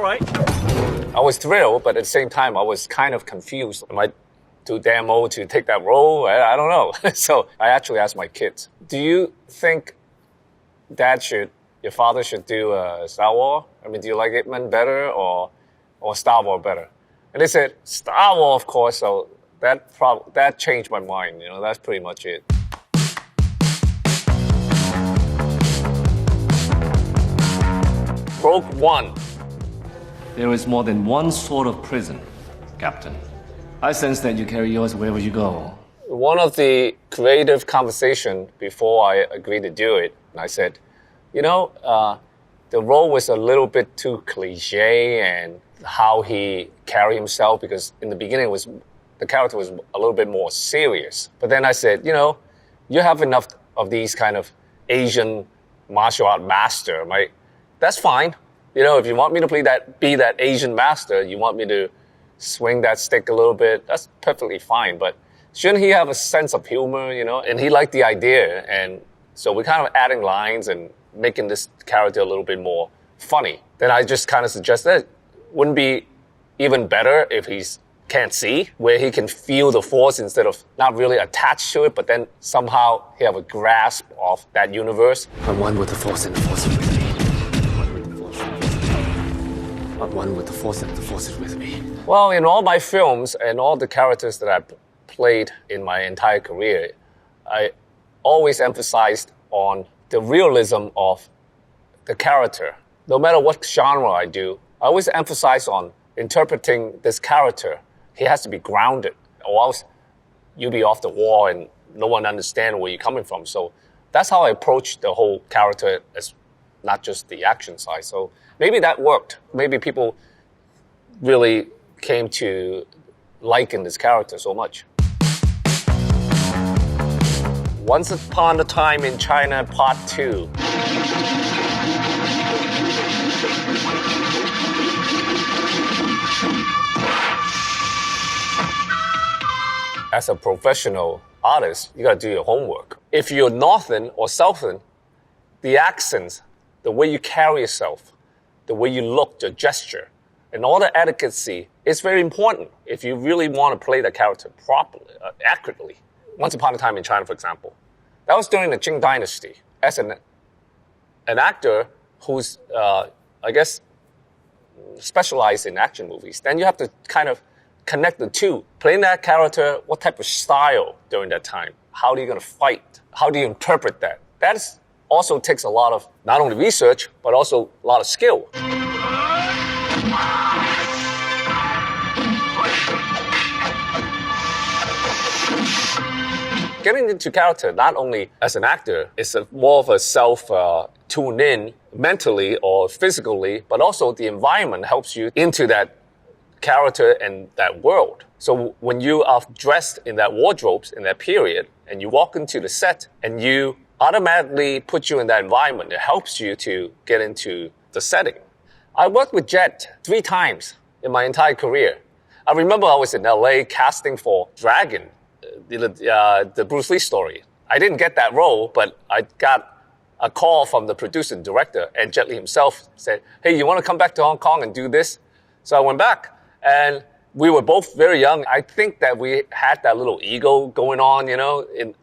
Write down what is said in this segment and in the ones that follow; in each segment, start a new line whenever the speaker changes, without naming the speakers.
right.
I was thrilled, but at the same time, I was kind of confused. Am I too damn old to take that role? I don't know. So I actually asked my kids, do you think your father should do Star Wars? I mean, do you like Ip Man better or Star Wars better? And they said, Star Wars, of course. So that changed my mind. You know, that's pretty much it. Rogue One.
There is more than one sort of prison, Captain. I sense that you carry yours wherever you go.
One of the creative conversation before I agreed to do it, I said, the role was a little bit too cliche and how he carried himself, because in the beginning the character was a little bit more serious. But then I said, you have enough of these kind of Asian martial art master, right? That's fine. If you want me to be that Asian master, you want me to swing that stick a little bit, that's perfectly fine. But shouldn't he have a sense of humor, And he liked the idea. And so we're kind of adding lines and making this character a little bit more funny. Then I just kind of suggested, wouldn't be even better if he can't see, where he can feel the force instead of not really attached to it, but then somehow he have a grasp of that universe.
I'm one with the force and the force is with me. I'm one with the force and the force is with me.
Well, in all my films and all the characters that I've played in my entire career, I always emphasized on the realism of the character. No matter what genre I do, I always emphasize on interpreting this character. He has to be grounded, or else you'll be off the wall and no one understands where you're coming from. So that's how I approach the whole character, as not just the action side. So maybe that worked. Maybe people really came to liking this character so much. Once Upon a Time in China, Part 2. As a professional artist, you gotta do your homework. If you're Northern or Southern, the accents, the way you carry yourself, the way you look, the gesture, and all the etiquette is very important if you really want to play the character properly, accurately. Once Upon a Time in China, for example, that was during the Qing Dynasty. As an actor who's, specialized in action movies, then you have to kind of connect the two. Playing that character, what type of style during that time? How are you going to fight? How do you interpret that? That also takes a lot of not only research, but also a lot of skill. Getting into character, not only as an actor, it's more of a self-tune in mentally or physically, but also the environment helps you into that character and that world. So when you are dressed in that wardrobes in that period and you walk into the set and you automatically put you in that environment, it helps you to get into the setting. I worked with Jet 3 times in my entire career. I remember I was in LA casting for Dragon, the Bruce Lee story. I didn't get that role, but I got a call from the producer and director, and Jet Li himself said, hey, you want to come back to Hong Kong and do this? So I went back, and we were both very young. I think that we had that little ego going on,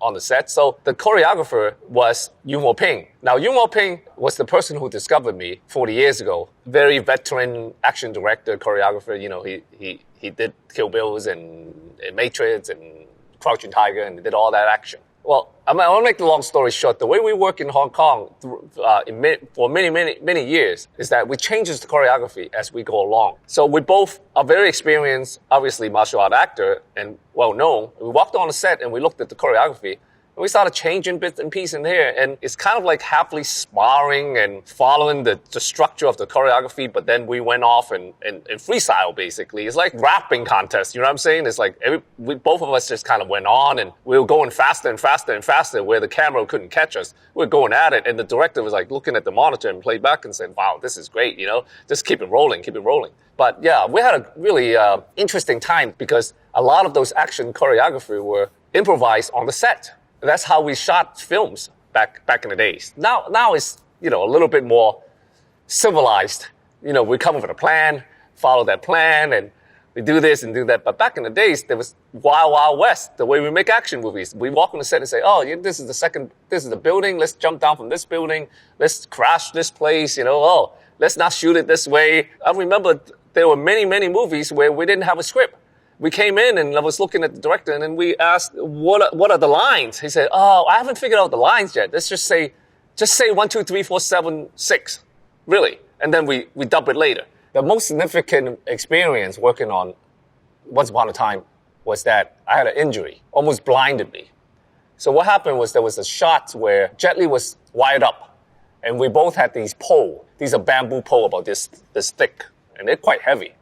on the set. So the choreographer was Yuen Woo-ping. Now, Yuen Woo-ping was the person who discovered me 40 years ago. Very veteran action director, choreographer. He did Kill Bills and Matrix and Crouching Tiger and did all that action. Well, I want to make the long story short. The way we work in Hong Kong for many years is that we change the choreography as we go along. So we both are very experienced, obviously martial art actor and well known. We walked on the set and we looked at the choreography. And we started changing bits and pieces in here, and it's kind of like happily sparring and following the structure of the choreography, but then we went off and freestyle, basically. It's like rapping contest, you know what I'm saying? It's like both of us just kind of went on, and we were going faster and faster and faster where the camera couldn't catch us. We were going at it, and the director was like looking at the monitor and played back and said, wow, this is great, just keep it rolling, keep it rolling. But yeah, we had a really interesting time because a lot of those action choreography were improvised on the set. That's how we shot films back in the days. Now it's, a little bit more civilized we come up with a plan, follow that plan, and we do this and do that. But back in the days, there was Wild Wild West, the way we make action movies. We walk on the set and say, oh, this is the building. Let's jump down from this building. Let's crash this place, oh, let's not shoot it this way. I remember there were many, many movies where we didn't have a script. We came in and I was looking at the director and then we asked, what are the lines? He said, oh, I haven't figured out the lines yet. Let's just say 1, 2, 3, 4, 7, 6. Really. And then we dump it later. The most significant experience working on Once Upon a Time was that I had an injury, almost blinded me. So what happened was there was a shot where Jet Li was wired up and we both had these pole. These are bamboo pole about this thick and they're quite heavy.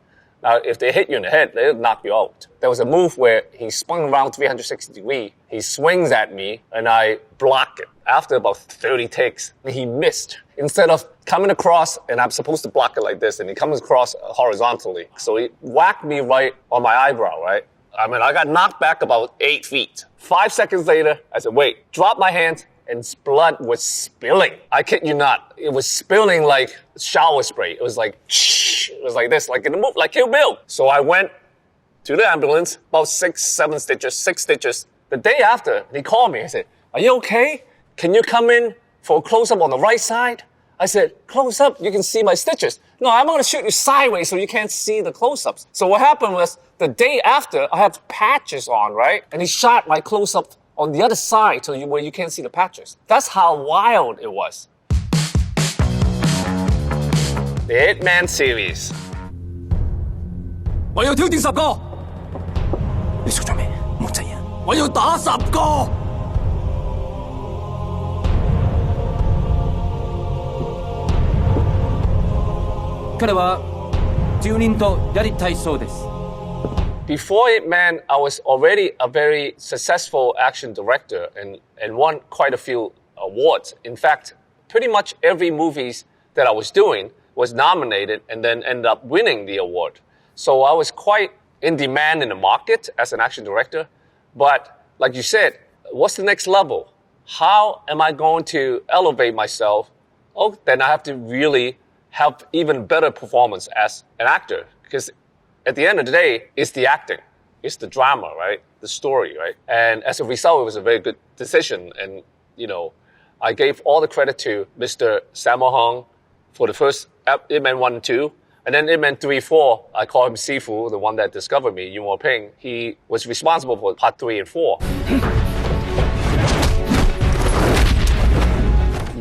Now, if they hit you in the head, they'll knock you out. There was a move where he spun around 360 degrees. He swings at me, and I block it. After about 30 takes, he missed. Instead of coming across, and I'm supposed to block it like this, and he comes across horizontally. So he whacked me right on my eyebrow, right? I mean, I got knocked back about 8 feet. 5 seconds later, I said, wait, drop my hands, and blood was spilling. I kid you not. It was spilling like shower spray. It was like, it was like this, like in the movie, like Kill Bill. So I went to the ambulance, about 6 stitches. The day after, he called me. He said, are you okay? Can you come in for a close-up on the right side? I said, close up, you can see my stitches. No, I'm going to shoot you sideways so you can't see the close-ups. So what happened was the day after, I had patches on, right? And he shot my close-up on the other side where you can't see the patches. That's how wild it was. The Hitman series.
我要挑戰10個。你做咗咩？冇窒人。我要打10個。彼は10人とやりたいそうです。
Before Hitman, I was already a very successful action director and won quite a few awards. In fact, pretty much every movies that I was doing was nominated and then ended up winning the award. So I was quite in demand in the market as an action director. But like you said, what's the next level? How am I going to elevate myself? Oh, then I have to really have even better performance as an actor. Because at the end of the day, it's the acting. It's the drama, right? The story, right? And as a result, it was a very good decision. And, I gave all the credit to Mr. Sammo Hung for the first Hitman 1 and 2. And then Hitman 3, 4, I call him Sifu, the one that discovered me, Yuen Ping. He was responsible for part 3 and 4.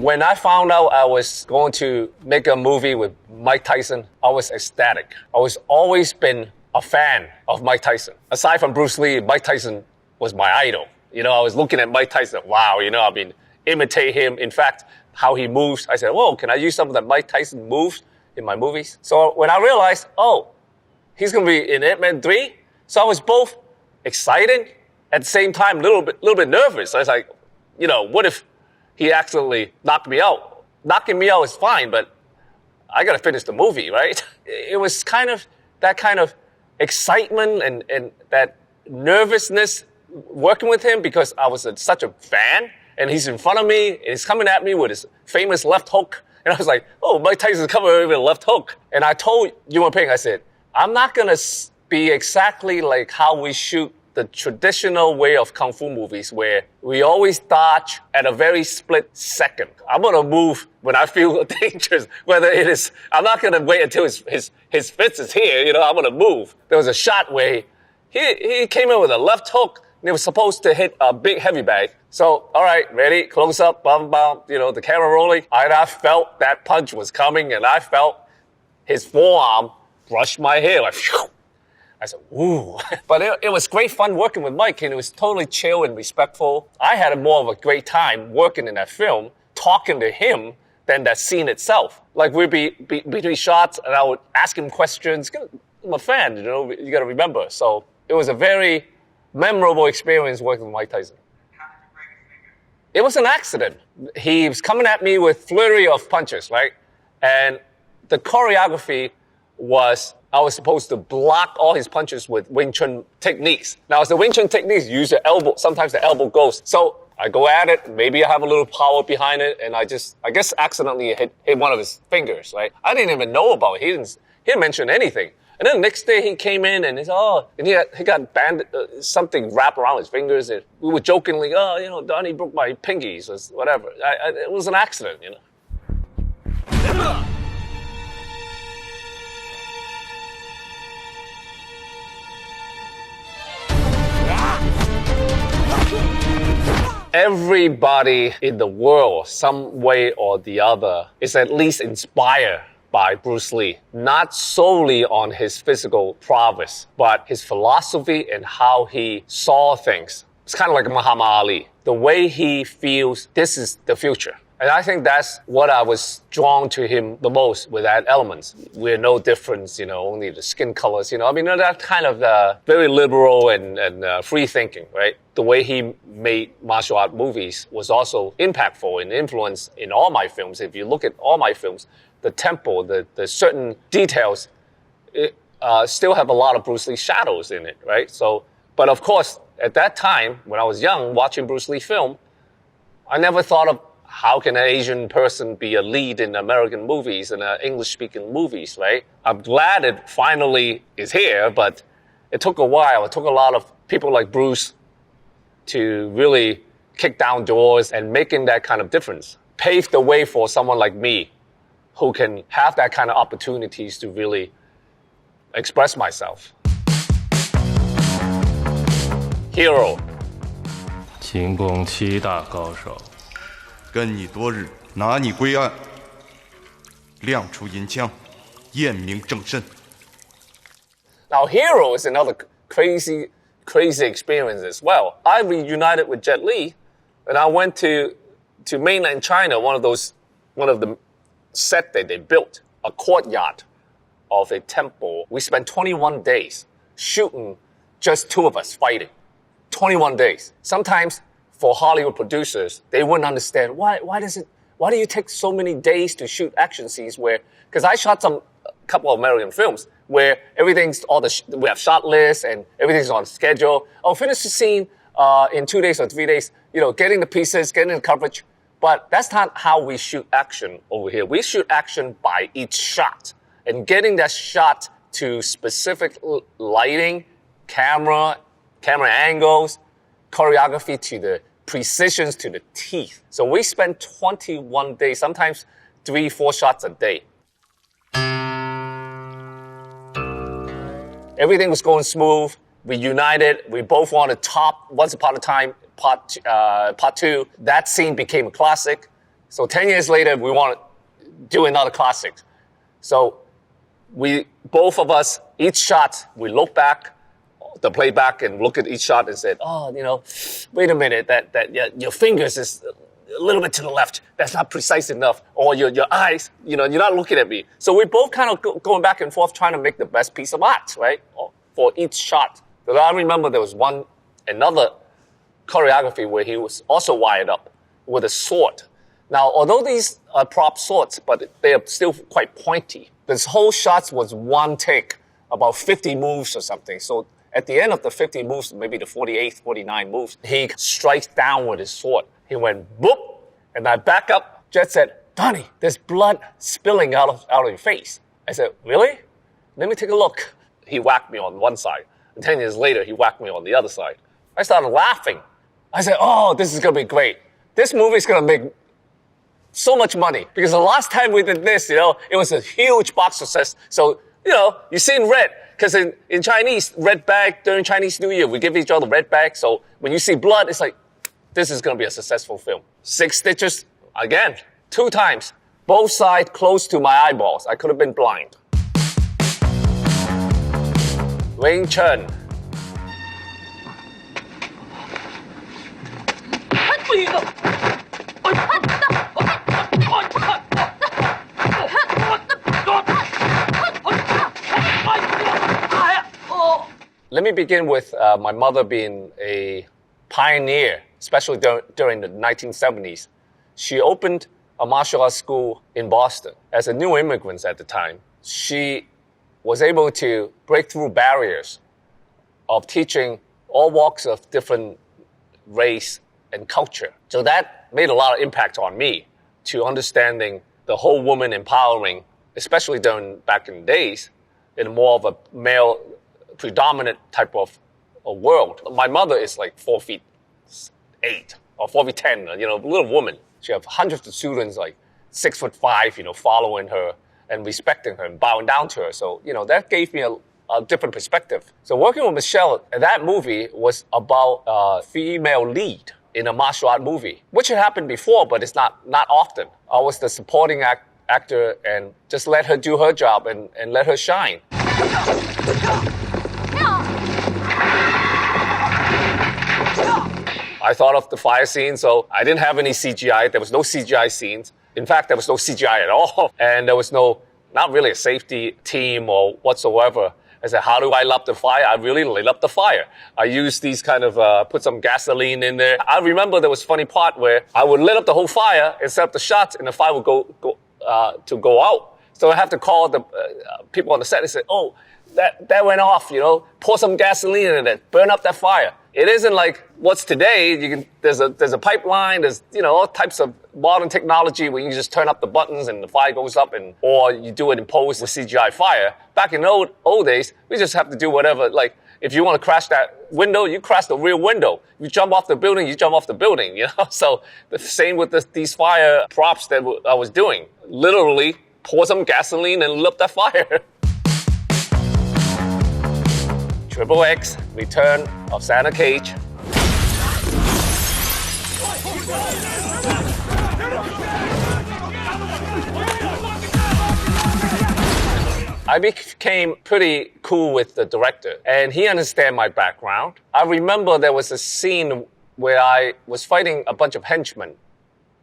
When I found out I was going to make a movie with Mike Tyson, I was ecstatic. I was always been a fan of Mike Tyson. Aside from Bruce Lee, Mike Tyson was my idol. I was looking at Mike Tyson. Wow, I've been imitate him. In fact, how he moves, I said, whoa, can I use some of that Mike Tyson moves in my movies? So when I realized, he's going to be in Hitman 3, so I was both excited at the same time, a little bit nervous. I was like, what if he accidentally knocked me out? Knocking me out is fine, but I got to finish the movie, right? It was kind of that kind of excitement and that nervousness working with him because I was such a fan. And he's in front of me, and he's coming at me with his famous left hook. And I was like, Mike Tyson's coming over with a left hook. And I told Yuen Ping, I said, I'm not going to be exactly like how we shoot the traditional way of Kung Fu movies where we always dodge at a very split second. I'm going to move when I feel dangerous, whether it is, I'm not going to wait until his fist is here, I'm going to move. There was a shot where he came in with a left hook, and it was supposed to hit a big heavy bag. So, all right, ready, close up, bum, the camera rolling. And I felt that punch was coming, and I felt his forearm brush my hair. Like, phew. I said, ooh. But it was great fun working with Mike, and it was totally chill and respectful. I had more of a great time working in that film, talking to him, than that scene itself. Like, we'd be between shots, and I would ask him questions. I'm a fan, you got to remember. So it was a very memorable experience working with Mike Tyson. It was an accident. He was coming at me with flurry of punches, right? And the choreography was I was supposed to block all his punches with Wing Chun techniques. Now, as the Wing Chun techniques, you use your elbow. Sometimes the elbow goes. So I go at it. Maybe I have a little power behind it, and I guess accidentally hit one of his fingers. Right? I didn't even know about it. He didn't mention anything. And then the next day he came in and he got something wrapped around his fingers. And we were jokingly, Donnie broke my pinkies or whatever. It was an accident, Everybody in the world, some way or the other, is at least inspired by Bruce Lee, not solely on his physical prowess, but his philosophy and how he saw things. It's kind of like Muhammad Ali. The way he feels this is the future. And I think that's what I was drawn to him the most with that elements. We're no difference, only the skin colors, that kind of very liberal and free thinking, right? The way he made martial art movies was also impactful and influence in all my films. If you look at all my films, the tempo, the certain details, still have a lot of Bruce Lee shadows in it, right? So, but of course, at that time, when I was young, watching Bruce Lee film, I never thought of how can an Asian person be a lead in American movies and English-speaking movies, right? I'm glad it finally is here, but it took a while. It took a lot of people like Bruce to really kick down doors and making that kind of difference. Pave the way for someone like me who can have that kind of opportunities to really express myself. Hero.
秦宫7大高手。
跟你多日，拿你归案，亮出银枪，验明正身。
Now, Hero is another crazy experience as well. I reunited with Jet Li, and I went to mainland China, one of the set that they built, a courtyard of a temple. We spent 21 days shooting just two of us fighting. 21 days. Sometimes for Hollywood producers, they wouldn't understand why do you take so many days to shoot action scenes because I shot a couple of American films where we have shot lists and everything's on schedule. I'll finish the scene in 2 days or 3 days, getting the pieces, getting the coverage. But that's not how we shoot action over here. We shoot action by each shot and getting that shot to specific lighting, camera angles, choreography to the precisions to the teeth. So we spent 21 days, sometimes 3-4 shots a day. Everything was going smooth. We united. We both wanted top Once Upon a Time part 2. That scene became a classic. So 10 years later, we want to do another classic. So both of us, each shot, we look back, the playback, and look at each shot and said, wait a minute, that your fingers is a little bit to the left. That's not precise enough. Or your eyes, you're not looking at me. So we both kind of going back and forth trying to make the best piece of art, right? For each shot. But I remember there was another choreography where he was also wired up with a sword. Now, although these are prop swords, but they are still quite pointy. This whole shot was one take, about 50 moves or something. So at the end of the 50 moves, maybe the 48th, 49 moves, he strikes down with his sword. He went boop, and I back up. Jet said, "Donnie, there's blood spilling out of your face." I said, "Really? Let me take a look." He whacked me on one side. And 10 years later, he whacked me on the other side. I started laughing. I said, this is going to be great. This movie is going to make so much money. Because the last time we did this, it was a huge box success. So, you see in red. Because in Chinese, red bag during Chinese New Year, we give each other red bag. So when you see blood, it's like, this is going to be a successful film. 6 stitches, again, 2 times. Both sides close to my eyeballs. I could have been blind. Wing Chun. Let me begin with my mother being a pioneer, especially during the 1970s. She opened a martial arts school in Boston. As a new immigrant at the time, she was able to break through barriers of teaching all walks of different race and culture. So that made a lot of impact on me to understanding the whole woman empowering, especially back in the days, in more of a male predominant type of a world. My mother is like 4'8" or 4'10", a little woman. She has hundreds of students like 6'5", following her and respecting her and bowing down to her. So, that gave me a different perspective. So working with Michelle, that movie was about a female lead in a martial art movie, which had happened before, but it's not often. I was the supporting actor and just let her do her job and let her shine. I thought of the fire scene, so I didn't have any CGI. There was no CGI scenes. In fact, there was no CGI at all. And there was not really a safety team or whatsoever. I said, how do I light up the fire? I really lit up the fire. I used these kind of, put some gasoline in there. I remember there was a funny part where I would lit up the whole fire and set up the shots and the fire would go out. So I have to call the people on the set and say, oh, that went off, pour some gasoline in it, burn up that fire. It isn't like what's today. There's a pipeline. There's all types of modern technology where you can just turn up the buttons and the fire goes up, or you do it in post with CGI fire. Back in the old days, we just have to do whatever. Like if you want to crash that window, you crash the rear window. You jump off the building, you jump off the building. So the same with these fire props that I was doing. Literally pour some gasoline and lit up that fire. XXX, Return of Santa Cage. I became pretty cool with the director, and he understood my background. I remember there was a scene where I was fighting a bunch of henchmen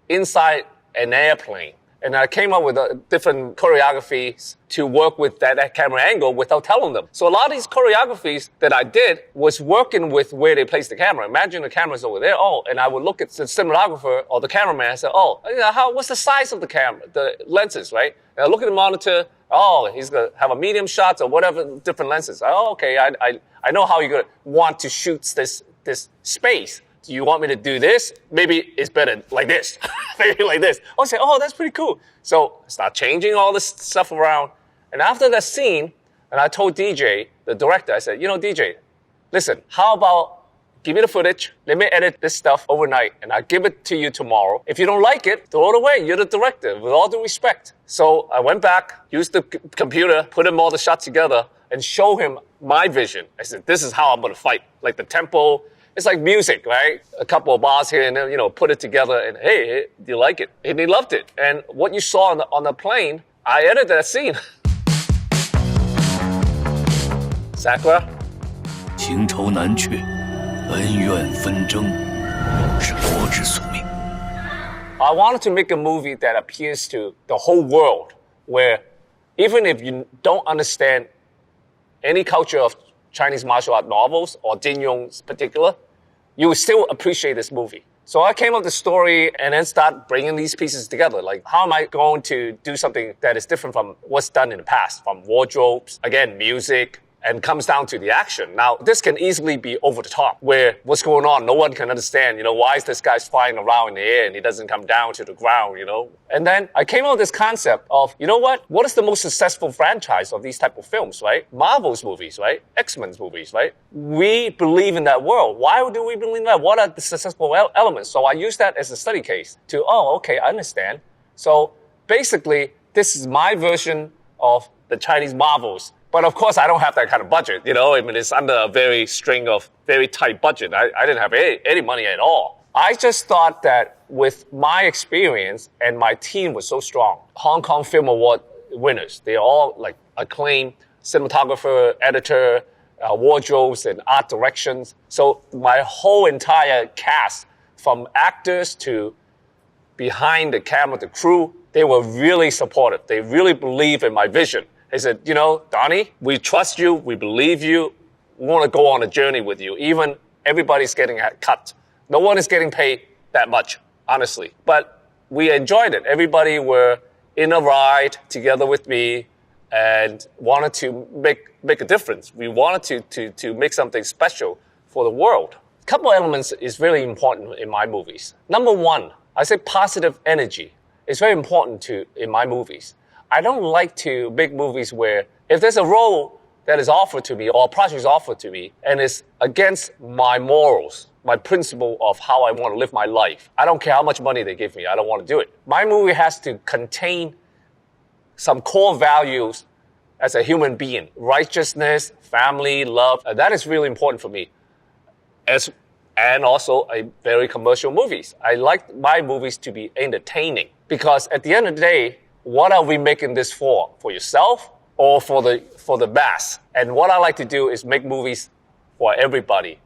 inside an airplane. And I came up with different choreographies to work with that camera angle without telling them. So a lot of these choreographies that I did was working with where they placed the camera. Imagine the camera's over there. Oh, and I would look at the cinematographer or the cameraman and say, oh, what's the size of the camera, the lenses, right? And I look at the monitor. Oh, he's going to have a medium shots or whatever, different lenses. Oh, okay, I know how you're going to want to shoot this space. Do you want me to do this? Maybe it's better like this. Maybe like this. I say, oh, that's pretty cool. So I start changing all this stuff around. And after that scene, and I told DJ, the director, I said, DJ, listen, how about give me the footage. Let me edit this stuff overnight, and I'll give it to you tomorrow. If you don't like it, throw it away. You're the director, with all due respect. So I went back, used the computer, put all the shots together, and show him my vision. I said, this is how I'm going to fight. Like the tempo. It's like music, right? A couple of bars here and then, put it together and, hey, do you like it? And he loved it. And what you saw on the plane, I edited that scene. Sakura?
情仇难却，恩怨纷争，是国之宿命。
I wanted to make a movie that appeals to the whole world, where even if you don't understand any culture of Chinese martial art novels or Jin Yong's particular, you will still appreciate this movie. So I came up with the story and then start bringing these pieces together. Like, how am I going to do something that is different from what's done in the past? From wardrobes, again, music, and comes down to the action. Now, this can easily be over the top, where what's going on, no one can understand, why is this guy flying around in the air and he doesn't come down to the ground, And then I came up with this concept of, what is the most successful franchise of these type of films, right? Marvel's movies, right? X-Men's movies, right? We believe in that world. Why do we believe in that? What are the successful elements? So I use that as a study case to, okay, I understand. So basically, this is my version of the Chinese Marvels. But of course, I don't have that kind of budget, it's under a very tight budget. I didn't have any money at all. I just thought that with my experience and my team was so strong, Hong Kong Film Award winners, they're all like acclaimed cinematographer, editor, wardrobes and art directions. So my whole entire cast, from actors to behind the camera, the crew, they were really supportive. They really believe in my vision. They said, Donnie, we trust you. We believe you. We want to go on a journey with you. Even everybody's getting a cut. No one is getting paid that much, honestly. But we enjoyed it. Everybody were in a ride together with me and wanted to make a difference. We wanted to make something special for the world. couple elements is really important in my movies. Number one, I say positive energy. It's very important in my movies. I don't like to make movies where if there's a role that is offered to me or a project is offered to me and it's against my morals, my principle of how I want to live my life, I don't care how much money they give me. I don't want to do it. My movie has to contain some core values as a human being. Righteousness, family, love. That is really important for me. And also a very commercial movies. I like my movies to be entertaining because at the end of the day, what are we making this for? For yourself or for the mass? And what I like to do is make movies for everybody.